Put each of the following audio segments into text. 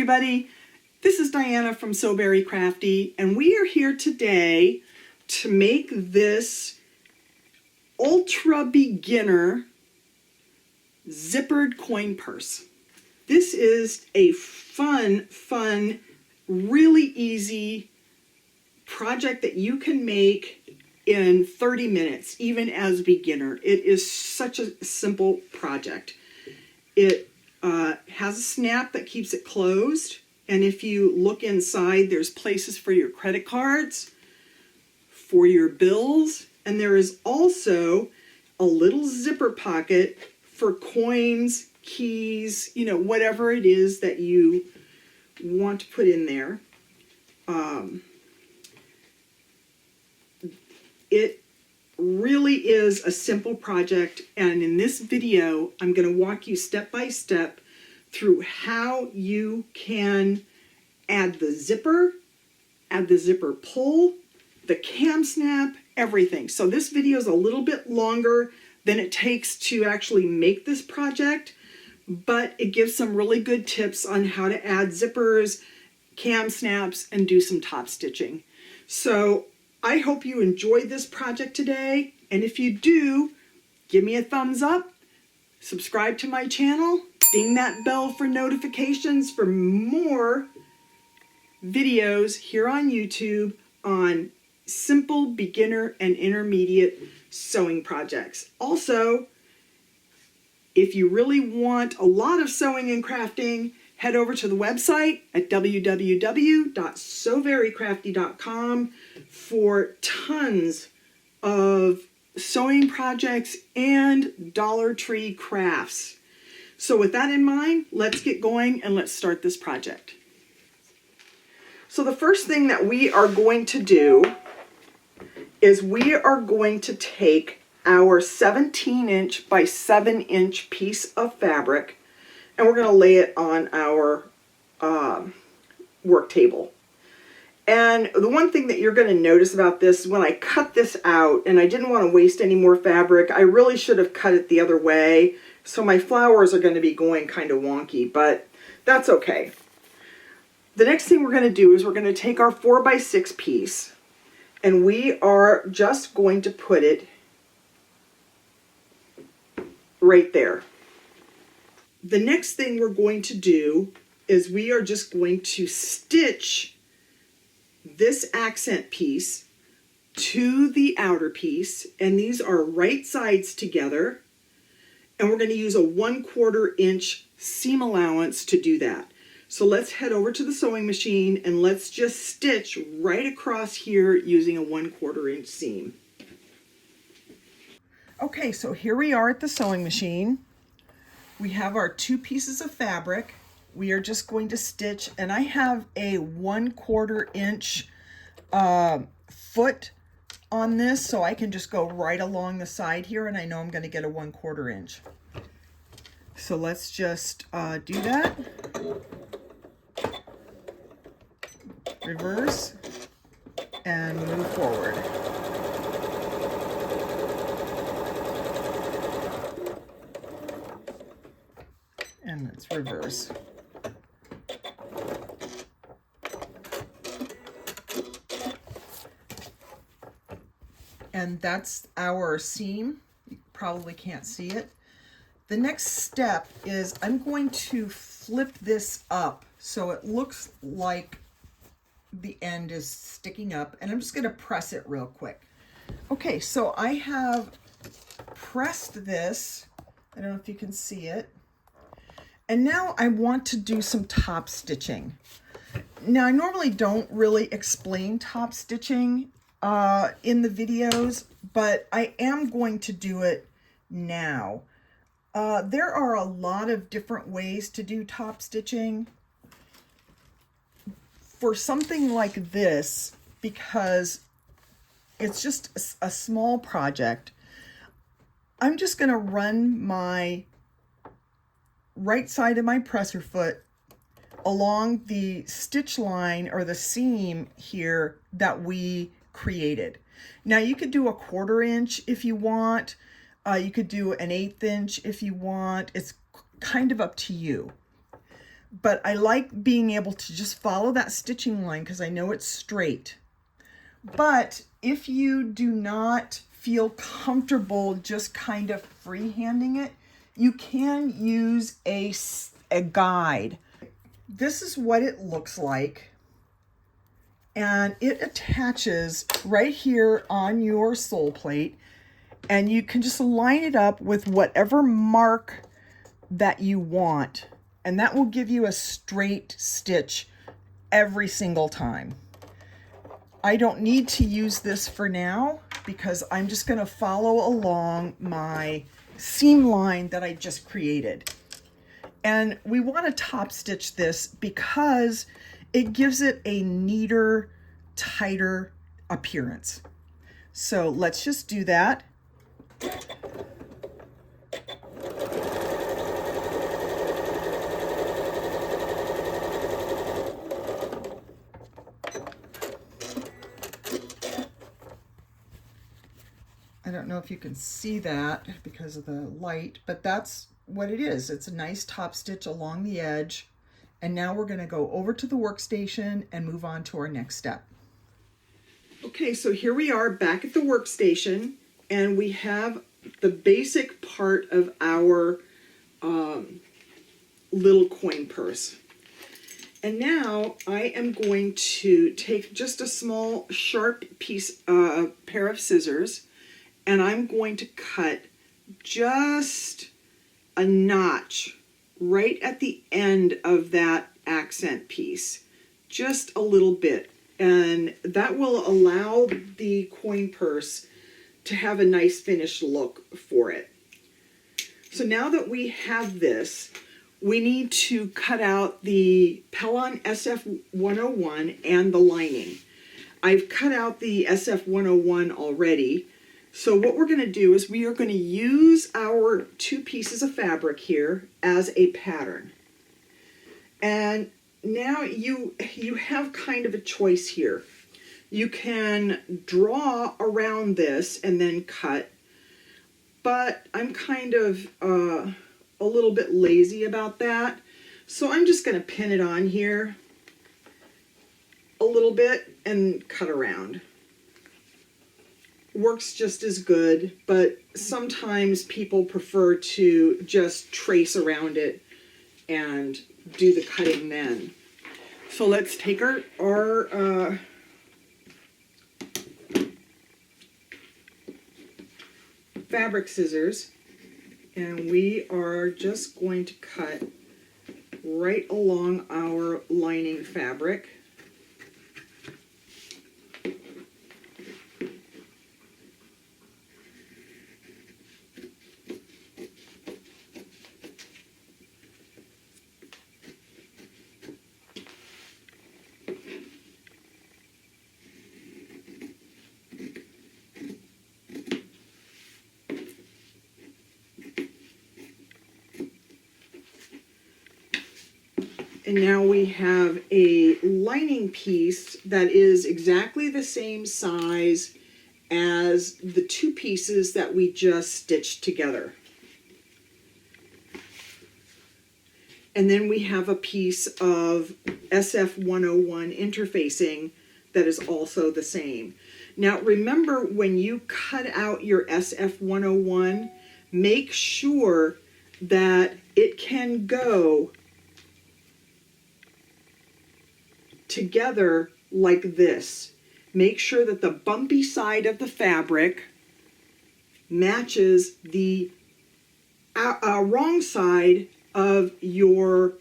everybody. This is Diana from So Very Crafty, and we are here today to make this ultra beginner zippered coin purse. This is a fun, really easy project that you can make in 30 minutes, even as a beginner. It is such a simple project. It has a snap that keeps it closed, and if you look inside, there's places for your credit cards, for your bills, and there is also a little zipper pocket for coins, keys, you know, whatever it is that you want to put in there. It really is a simple project, and in this video I'm going to walk you step by step through how you can add the zipper pull, the Kam Snap, everything. So this video is a little bit longer than it takes to actually make this project, but it gives some really good tips on how to add zippers, Kam Snaps, and do some top stitching. So I hope you enjoyed this project today, and if you do, give me a thumbs up, subscribe to my channel, ding that bell for notifications for more videos here on YouTube on simple beginner and intermediate sewing projects. Also, if you really want a lot of sewing and crafting, head over to the website at www.soverycrafty.com for tons of sewing projects and Dollar Tree crafts. So with that in mind, let's get going and let's start this project. So the first thing that we are going to do is we are going to take our 17-inch by 7-inch piece of fabric, and we're going to lay it on our work table. And the one thing that you're going to notice about this, when I cut this out, and I didn't want to waste any more fabric, I really should have cut it the other way, so my flowers are going to be going kind of wonky, but that's okay. The next thing we're going to do is we're going to take our 4x6 piece, and we are just going to put it right there. The next thing we're going to do is we are just going to stitch this accent piece to the outer piece, and these are right sides together, and we're going to use a 1/4 inch seam allowance to do that. So let's head over to the sewing machine and let's just stitch right across here using a 1/4 inch seam. Okay, so here we are at the sewing machine. We have our 2 pieces of fabric. We are just going to stitch, and I have a 1/4 inch foot on this, so I can just go right along the side here, and I know I'm going to get a 1/4 inch. So let's just do that. Reverse and move forward. And let's reverse. And that's our seam. You probably can't see it. The next step is I'm going to flip this up so it looks like the end is sticking up, and I'm just going to press it real quick. Okay, so I have pressed this. I don't know if you can see it. And now I want to do some top stitching. Now, I normally don't really explain top stitching in the videos, but I am going to do it now. There are a lot of different ways to do top stitching. For something like this, because it's just a small project, I'm just going to run my right side of my presser foot along the stitch line or the seam here that we created. Now you could do a 1/4 inch if you want. You could do an 1/8 inch if you want. It's kind of up to you. but I like being able to just follow that stitching line because I know it's straight. But if you do not feel comfortable just kind of freehanding it, you can use a guide. This is what it looks like. And it attaches right here on your sole plate. And you can just line it up with whatever mark that you want. And that will give you a straight stitch every single time. I don't need to use this for now because I'm just going to follow along my seam line that I just created. And we want to top stitch this because it gives it a neater, tighter appearance. So let's just do that. I don't know if you can see that because of the light, but that's what it is. It's a nice top stitch along the edge. And now we're going to go over to the workstation and move on to our next step. Okay, so here we are back at the workstation, and we have the basic part of our little coin purse. And now I am going to take just a small sharp pair of scissors, and I'm going to cut just a notch right at the end of that accent piece, just a little bit. And that will allow the coin purse to have a nice finished look for it. So now that we have this, we need to cut out the Pellon SF 101 and the lining. I've cut out the SF 101 already. So what we're going to do is we are going to use our 2 pieces of fabric here as a pattern. And now you have kind of a choice here. You can draw around this and then cut, but I'm kind of a little bit lazy about that. So I'm just going to pin it on here a little bit and cut around. Works just as good, but sometimes people prefer to just trace around it and do the cutting then. So let's take our fabric scissors, and we are just going to cut right along our lining fabric. And now we have a lining piece that is exactly the same size as the 2 pieces that we just stitched together. And then we have a piece of SF 101 interfacing that is also the same. Now remember, when you cut out your SF 101, make sure that it can go together like this. Make sure that the bumpy side of the fabric matches the wrong side of your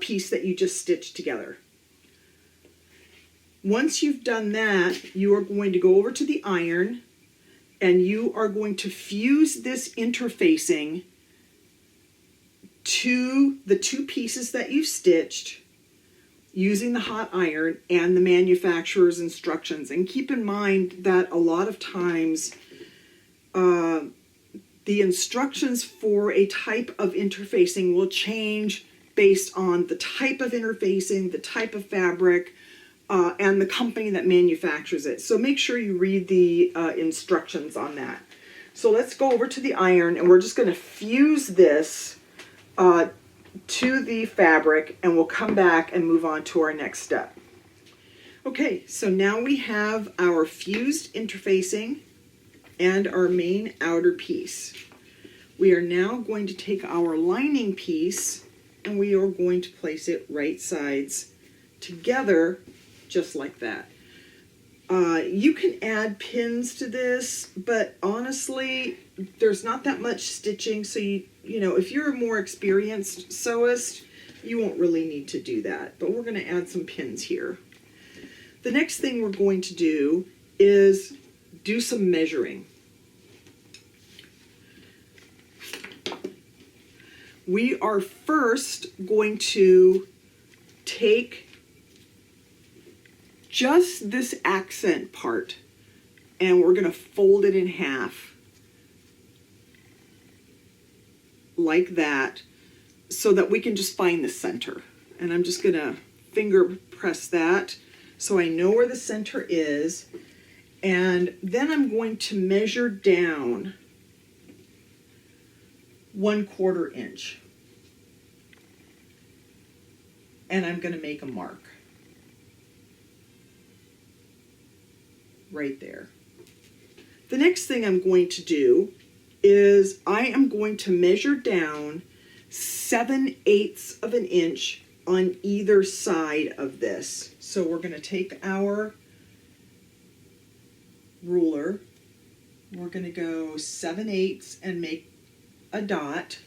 piece that you just stitched together. Once you've done that, you are going to go over to the iron and you are going to fuse this interfacing to the 2 pieces that you've stitched using the hot iron and the manufacturer's instructions. And keep in mind that a lot of times the instructions for a type of interfacing will change based on the type of interfacing, the type of fabric, and the company that manufactures it. So make sure you read the instructions on that. So let's go over to the iron, and we're just going to fuse this to the fabric, and we'll come back and move on to our next step. Okay, so now we have our fused interfacing and our main outer piece. We are now going to take our lining piece and we are going to place it right sides together, just like that. You can add pins to this, but honestly, there's not that much stitching, so you know, if you're a more experienced sewist, you won't really need to do that, but we're going to add some pins here. The next thing we're going to do is do some measuring. We are first going to take just this accent part and we're going to fold it in half like that so that we can just find the center. And I'm just going to finger press that so I know where the center is. And then I'm going to measure down 1/4 inch. And I'm going to make a mark right there. The next thing I'm going to do is I am going to measure down 7/8 of an inch on either side of this. So we're going to take our ruler, we're going to go 7/8 and make a dot.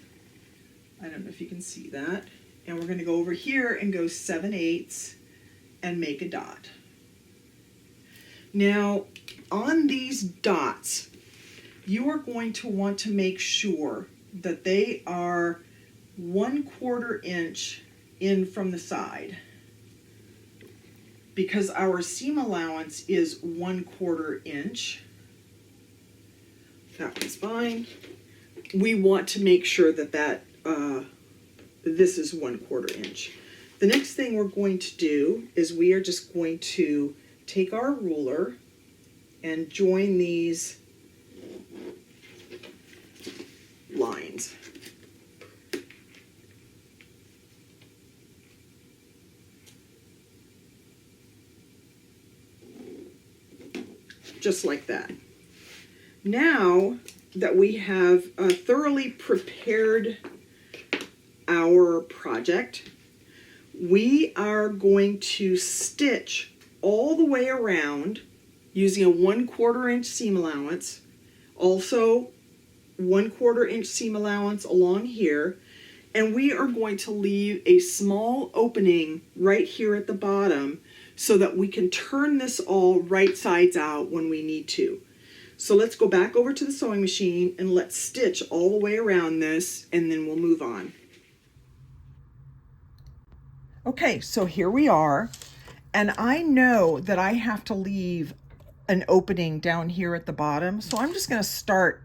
I don't know if you can see that. And we're going to go over here and go 7/8 and make a dot. Now, on these dots, you are going to want to make sure that they are 1/4 inch in from the side, because our seam allowance is 1/4 inch. That one's fine. We want to make sure that this is 1/4 inch. The next thing we're going to do is we are just going to take our ruler and join these lines. Just like that. Now that we have thoroughly prepared our project, we are going to stitch all the way around using a 1/4 inch seam allowance, also 1/4 inch seam allowance along here, and we are going to leave a small opening right here at the bottom so that we can turn this all right sides out when we need to. So let's go back over to the sewing machine and let's stitch all the way around this, and then we'll move on. Okay, so here we are, and I know that I have to leave an opening down here at the bottom, so I'm just going to start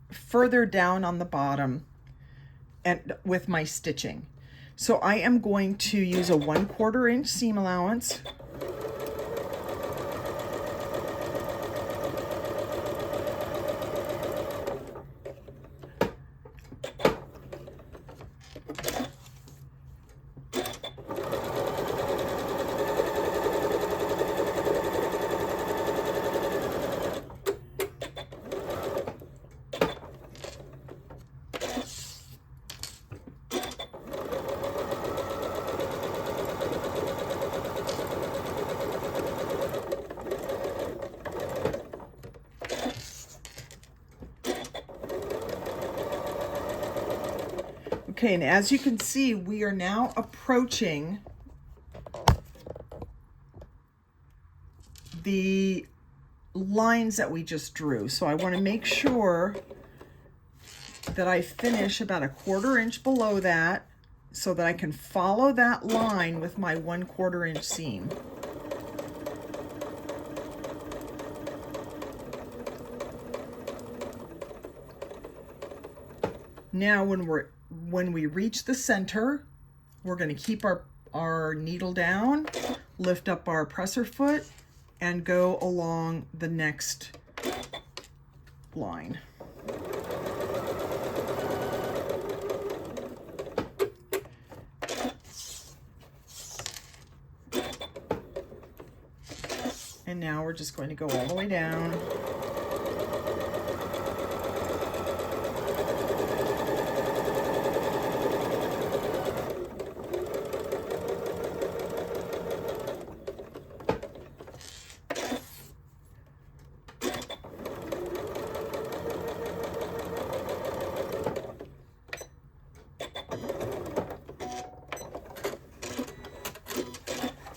further down on the bottom and with my stitching. So I am going to use a 1/4 inch seam allowance. Okay, and as you can see, we are now approaching the lines that we just drew. So I want to make sure that I finish about 1/4 inch below that so that I can follow that line with my 1/4 inch seam. Now when we reach the center, we're going to keep our needle down, lift up our presser foot, and go along the next line. now we're just going to go all the way down.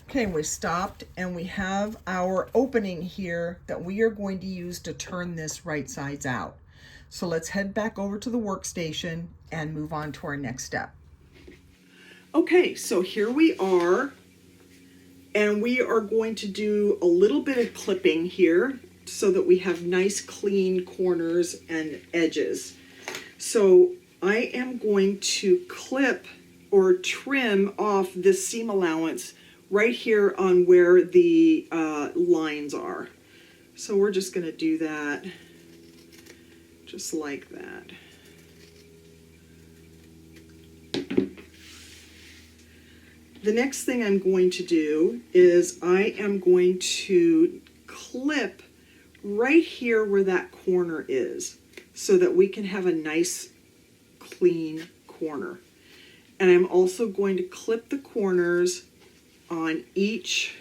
Okay, we stopped and we have our opening here that we are going to use to turn this right sides out. So let's head back over to the workstation and move on to our next step. Okay, so here we are, and we are going to do a little bit of clipping here so that we have nice clean corners and edges. So I am going to clip or trim off this seam allowance right here on where the lines are. So we're just going to do that just like that. The next thing I'm going to do is I am going to clip right here where that corner is so that we can have a nice clean corner. And I'm also going to clip the corners on each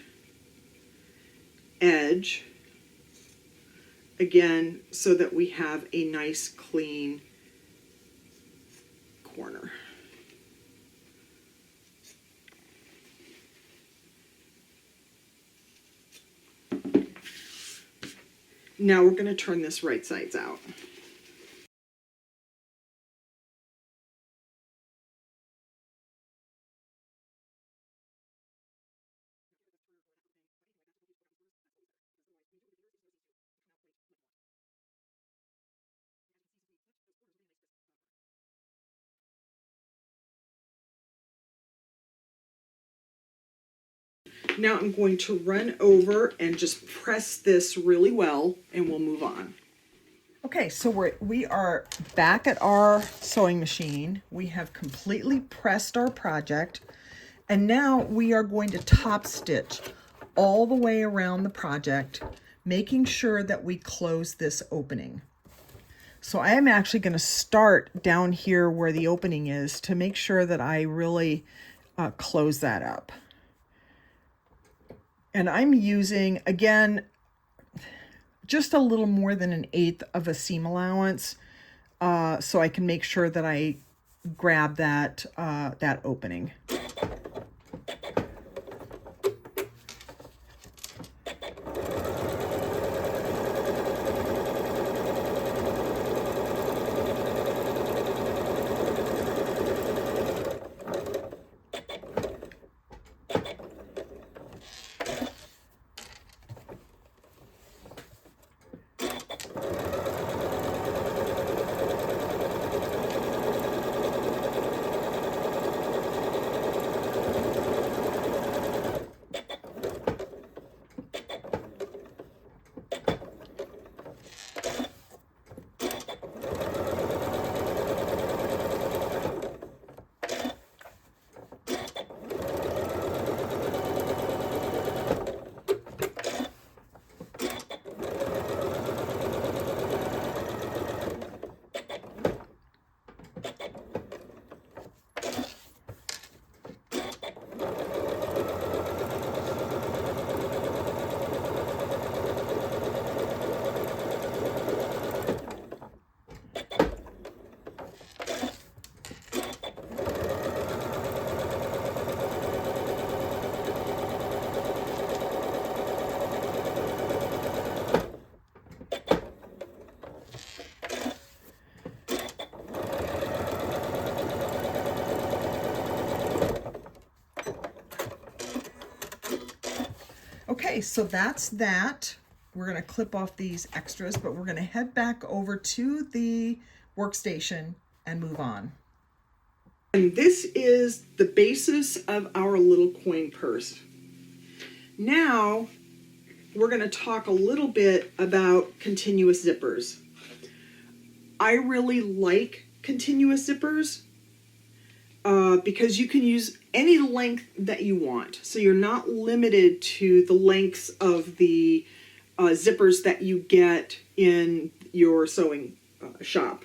edge again so that we have a nice clean corner. Now we're going to turn this right sides out. Now I'm going to run over and just press this really well, and we'll move on. Okay, so we are back at our sewing machine. We have completely pressed our project, and now we are going to top stitch all the way around the project, making sure that we close this opening. So I am actually going to start down here where the opening is to make sure that I really close that up. And I'm using, again, just a little more than 1/8 of a seam allowance so I can make sure that I grab that, that opening. Okay, so that's that. We're going to clip off these extras, but we're going to head back over to the workstation and move on. And this is the basis of our little coin purse. Now, we're going to talk a little bit about continuous zippers. I really like continuous zippers because you can use any length that you want. So you're not limited to the lengths of the zippers that you get in your sewing shop.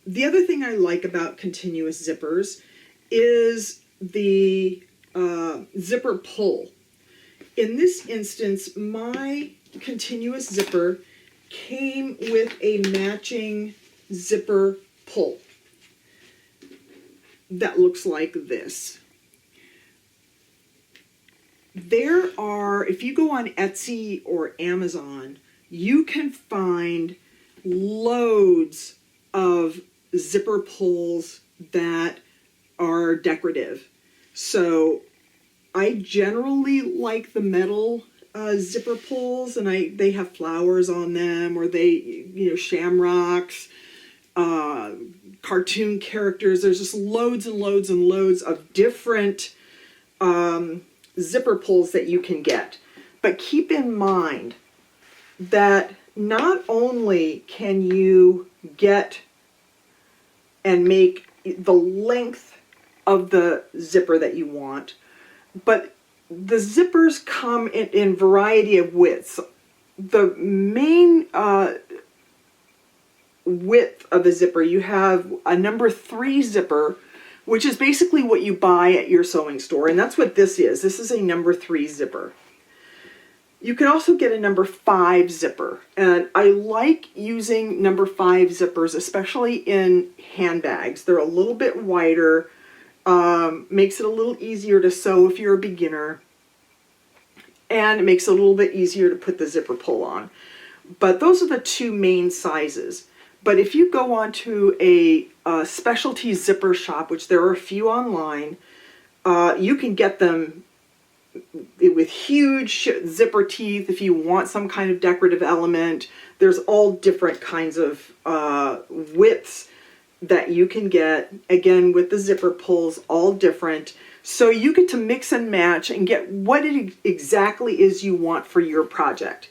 The other thing I like about continuous zippers is the zipper pull. In this instance, my continuous zipper came with a matching zipper pull that looks like this. There are, if you go on Etsy or Amazon, you can find loads of zipper pulls that are decorative. So I generally like the metal zipper pulls, and they have flowers on them, or shamrocks, cartoon characters. There's just loads and loads and loads of different zipper pulls that you can get. But keep in mind that not only can you get and make the length of the zipper that you want, but the zippers come in variety of widths. The main width of the zipper, you have a number 3 zipper, which is basically what you buy at your sewing store, and that's what this is. This is a number 3 zipper. You can also get a number 5 zipper, and I like using number 5 zippers, especially in handbags. They're a little bit wider, makes it a little easier to sew if you're a beginner, and it makes it a little bit easier to put the zipper pull on. But those are the 2 main sizes. But if you go onto a specialty zipper shop, which there are a few online, you can get them with huge zipper teeth if you want some kind of decorative element. There's all different kinds of widths that you can get, again, with the zipper pulls, all different. So you get to mix and match and get what it exactly is you want for your project.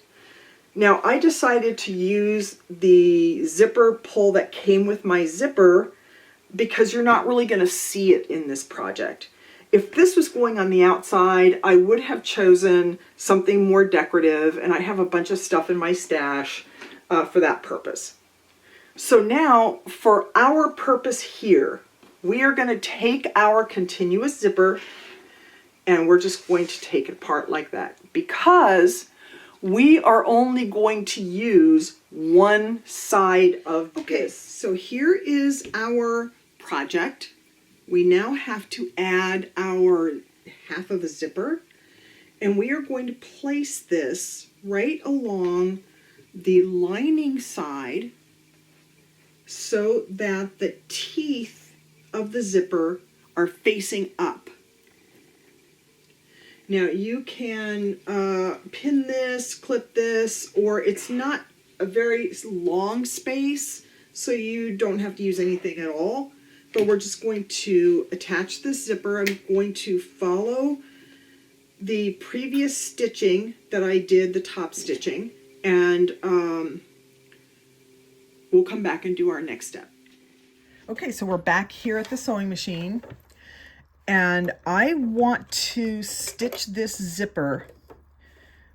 Now, I decided to use the zipper pull that came with my zipper because you're not really going to see it in this project. If this was going on the outside, I would have chosen something more decorative, and I have a bunch of stuff in my stash for that purpose. So now, for our purpose here, we are going to take our continuous zipper and we're just going to take it apart like that, because we are only going to use one side of this. Okay, so here is our project. We now have to add our half of a zipper, and we are going to place this right along the lining side so that the teeth of the zipper are facing up. Now you can pin this, clip this, or it's not a very long space, so you don't have to use anything at all. But we're just going to attach this zipper. I'm going to follow the previous stitching that I did, the top stitching, and we'll come back and do our next step. Okay, so we're back here at the sewing machine, and I want to stitch this zipper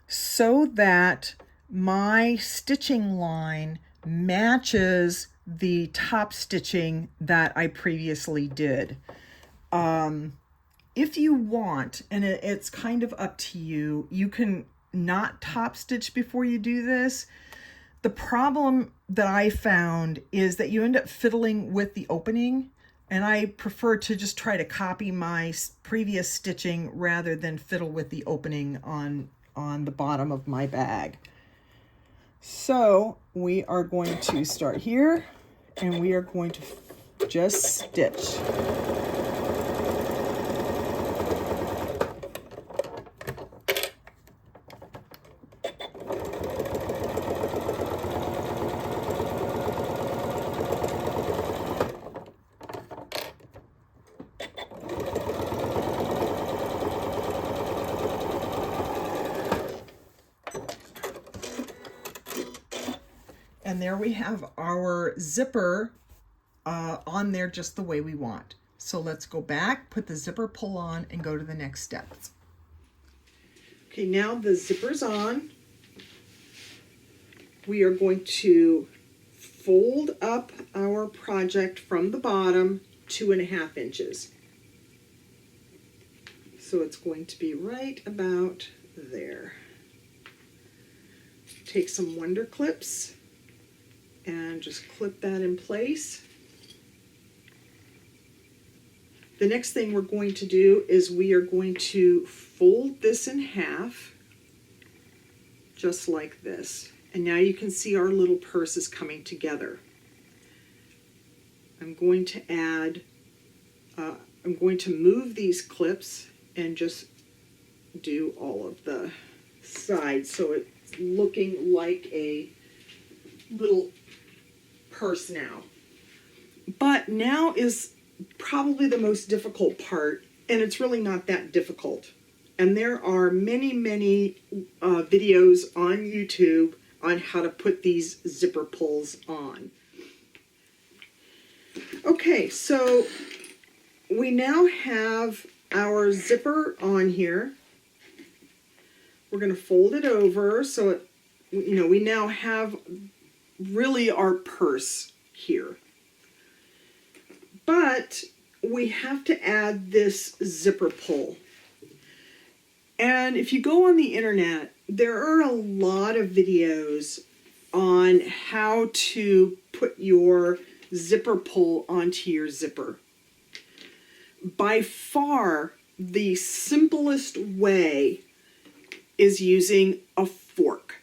so that my stitching line matches the top stitching that I previously did. If you want, and it's kind of up to you, you can not top stitch before you do this. The problem that I found is that you end up fiddling with the opening, and I prefer to just try to copy my previous stitching rather than fiddle with the opening on the bottom of my bag. So we are going to start here, and we are going to just stitch. And there we have our zipper on there just the way we want. So let's go back, put the zipper pull on, and go to the next steps. Okay, now the zipper's on. we are going to fold up our project from the bottom 2.5 inches. So it's going to be right about there. Take some Wonder Clips and just clip that in place. The next thing we're going to do is we are going to fold this in half, just like this. And now you can see our little purse is coming together. I'm going to add, I'm going to move these clips and just do all of the sides so it's looking like a little purse now. But now is probably the most difficult part, and it's really not that difficult. And there are many videos on YouTube on how to put these zipper pulls on. Okay, so we now have our zipper on here. We're going to fold it over so it, we now have really our purse here. But we have to add this zipper pull. And if you go on the internet, there are a lot of videos on how to put your zipper pull onto your zipper. By far, the simplest way is using a fork.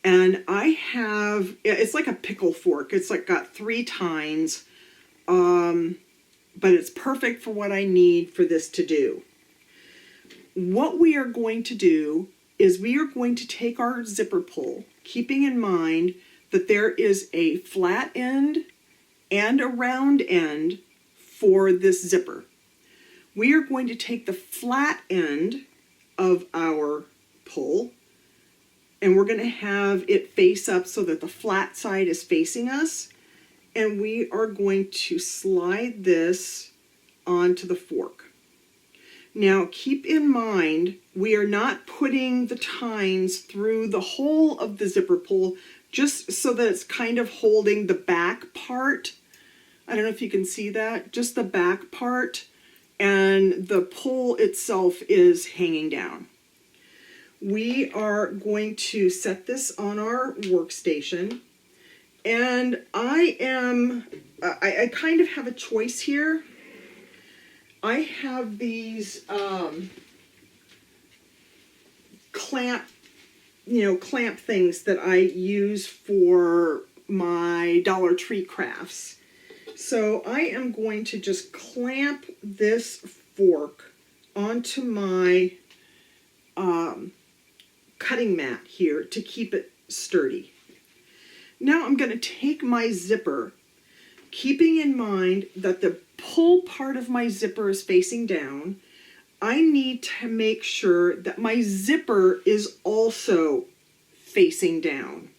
And I have, it's like a pickle fork. It's like got 3 tines, but it's perfect for what I need for this to do. What we are going to do is we are going to take our zipper pull, keeping in mind that there is a flat end and a round end for this zipper. We are going to take the flat end of our pull and we're going to have it face up so that the flat side is facing us, and we are going to slide this onto the fork. Now keep in mind, we are not putting the tines through the whole of the zipper pull, just so that it's kind of holding the back part. I don't know if you can see that, just the back part, and the pull itself is hanging down. We are going to set this on our workstation, and I kind of have a choice here. I have these clamp things that I use for my Dollar Tree crafts. So I am going to just clamp this fork onto my cutting mat here to keep it sturdy. Now I'm going to take my zipper, keeping in mind that the pull part of my zipper is facing down. I need to make sure that my zipper is also facing down.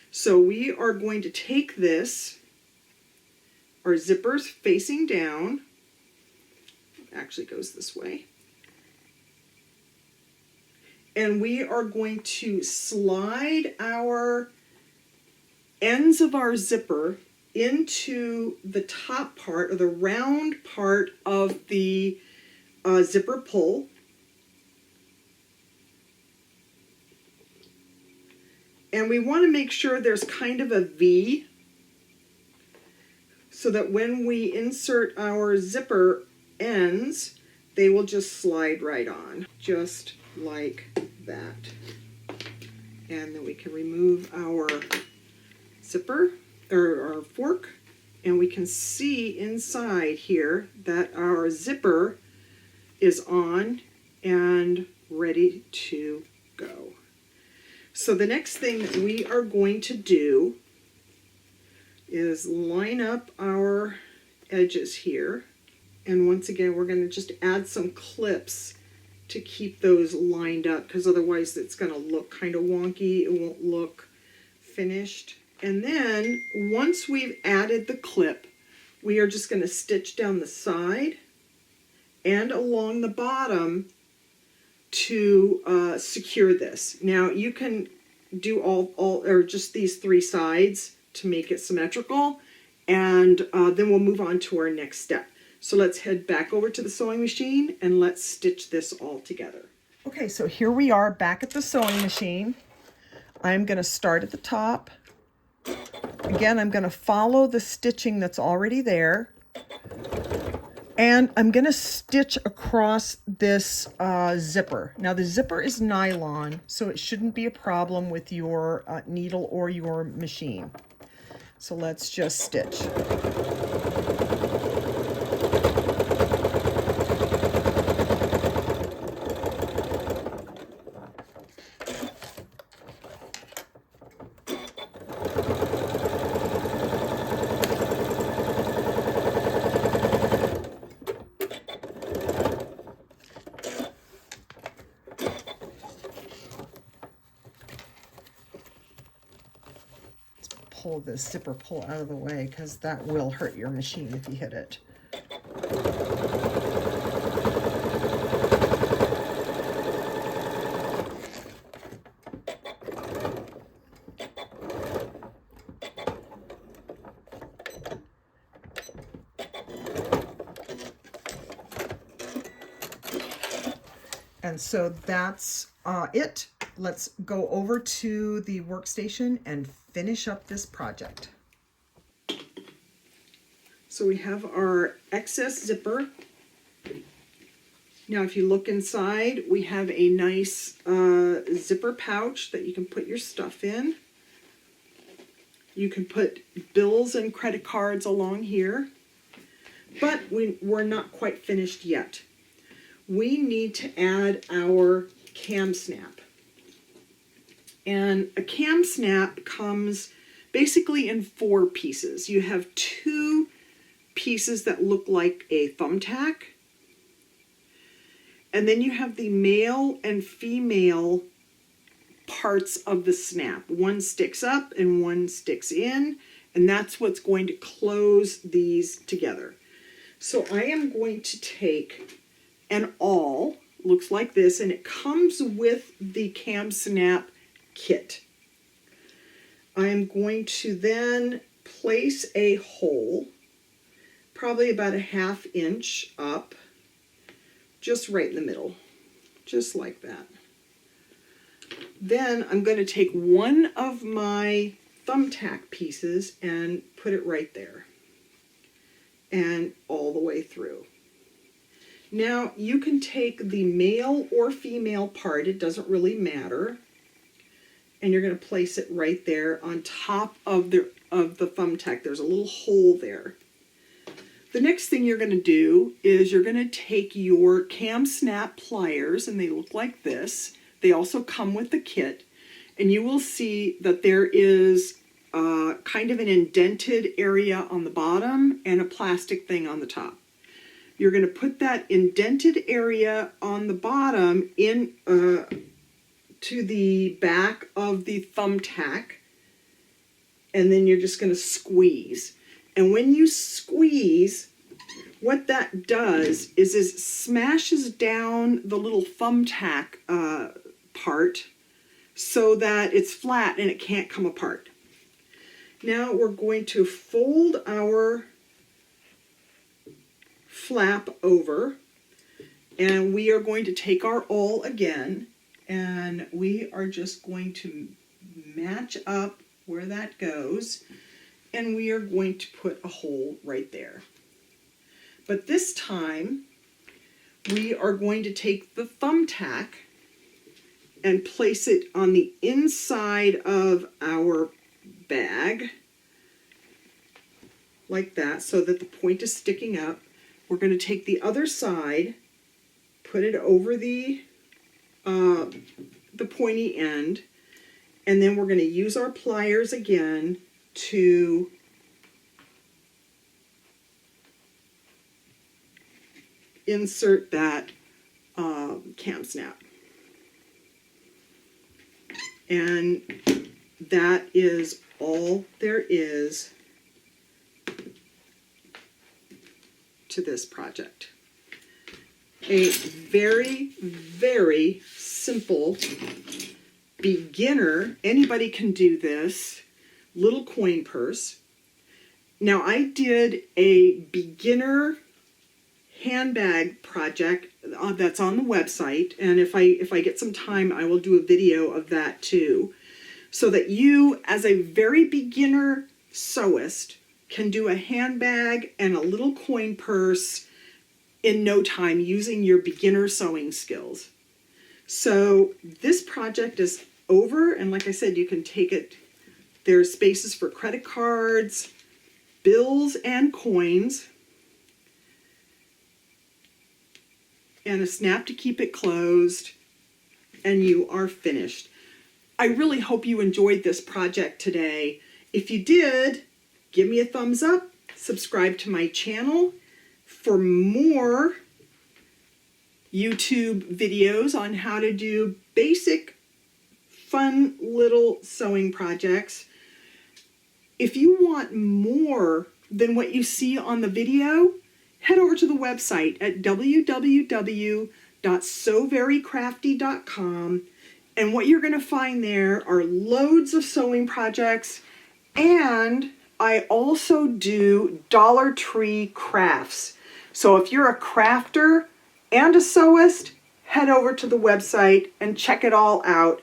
So we are going to take this, our zipper's facing down, actually goes this way, and we are going to slide our ends of our zipper into the top part, or the round part of the zipper pull. And we want to make sure there's kind of a V, so that when we insert our zipper ends, they will just slide right on, just like that. And then we can remove our zipper, or our fork, and we can see inside here that our zipper is on and ready to go. So the next thing that we are going to do is line up our edges here, and once again we're going to just add some clips to keep those lined up, because otherwise it's going to look kind of wonky. It won't look finished. And then once we've added the clip, we are just going to stitch down the side and along the bottom to secure this. Now you can do all or just these 3 sides to make it symmetrical, and then we'll move on to our next step. So let's head back over to the sewing machine and let's stitch this all together. Okay, so here we are back at the sewing machine. I'm going to start at the top. Again, I'm going to follow the stitching that's already there. And I'm going to stitch across this zipper. Now the zipper is nylon, so it shouldn't be a problem with your needle or your machine. So let's just stitch. Pull this zipper pull out of the way, because that will hurt your machine if you hit it. And so that's it. Let's go over to the workstation and finish up this project. So we have our excess zipper. Now if you look inside, we have a nice zipper pouch that you can put your stuff in. You can put bills and credit cards along here, but we're not quite finished yet. We need to add our Kam Snap. And a Kam Snap comes basically in 4 pieces. You have 2 pieces that look like a thumbtack. And then you have the male and female parts of the snap. One sticks up and one sticks in, and that's what's going to close these together. So I am going to take an awl, looks like this, and it comes with the Kam Snap kit. I am going to then place a hole, probably about a 1/2 inch up, just right in the middle, just like that. Then I'm going to take one of my thumbtack pieces and put it right there, and all the way through. Now you can take the male or female part, it doesn't really matter, and you're going to place it right there on top of the thumbtack. There's a little hole there. The next thing you're going to do is you're going to take your Kam Snap pliers, and they look like this. They also come with the kit, and you will see that there is kind of an indented area on the bottom and a plastic thing on the top. You're going to put that indented area on the bottom in to the back of the thumbtack, and then you're just going to squeeze. And when you squeeze, what that does is it smashes down the little thumbtack part so that it's flat and it can't come apart. Now we're going to fold our flap over, and we are going to take our awl again, and we are just going to match up where that goes, and we are going to put a hole right there. But this time we are going to take the thumbtack and place it on the inside of our bag like that, so that the point is sticking up. We're going to take the other side, put it over the pointy end, and then we're going to use our pliers again to insert that Kam Snap. And that is all there is to this project. A very, very simple beginner, anybody can do this, little coin purse. Now I did a beginner handbag project that's on the website, and if I get some time, I will do a video of that too, so that you, as a very beginner sewist, can do a handbag and a little coin purse in no time using your beginner sewing skills. So this project is over, and like I said, you can take it. There's spaces for credit cards, bills and coins, and a snap to keep it closed, and you are finished. I really hope you enjoyed this project today. If you did, give me a thumbs up, subscribe to my channel for more YouTube videos on how to do basic, fun little sewing projects. If you want more than what you see on the video, head over to the website at www.sewverycrafty.com, and what you're going to find there are loads of sewing projects, and I also do Dollar Tree crafts. So if you're a crafter and a sewist, head over to the website and check it all out,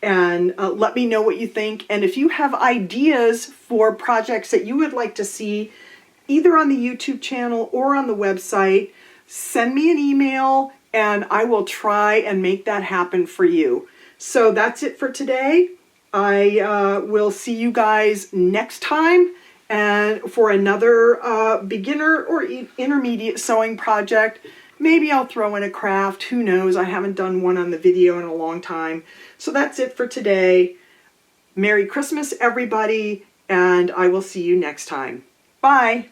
and let me know what you think. And if you have ideas for projects that you would like to see either on the YouTube channel or on the website, send me an email and I will try and make that happen for you. So that's it for today. I will see you guys next time and for another beginner or intermediate sewing project. Maybe I'll throw in a craft, who knows? I haven't done one on the video in a long time. So that's it for today. Merry Christmas, everybody, and I will see you next time. Bye.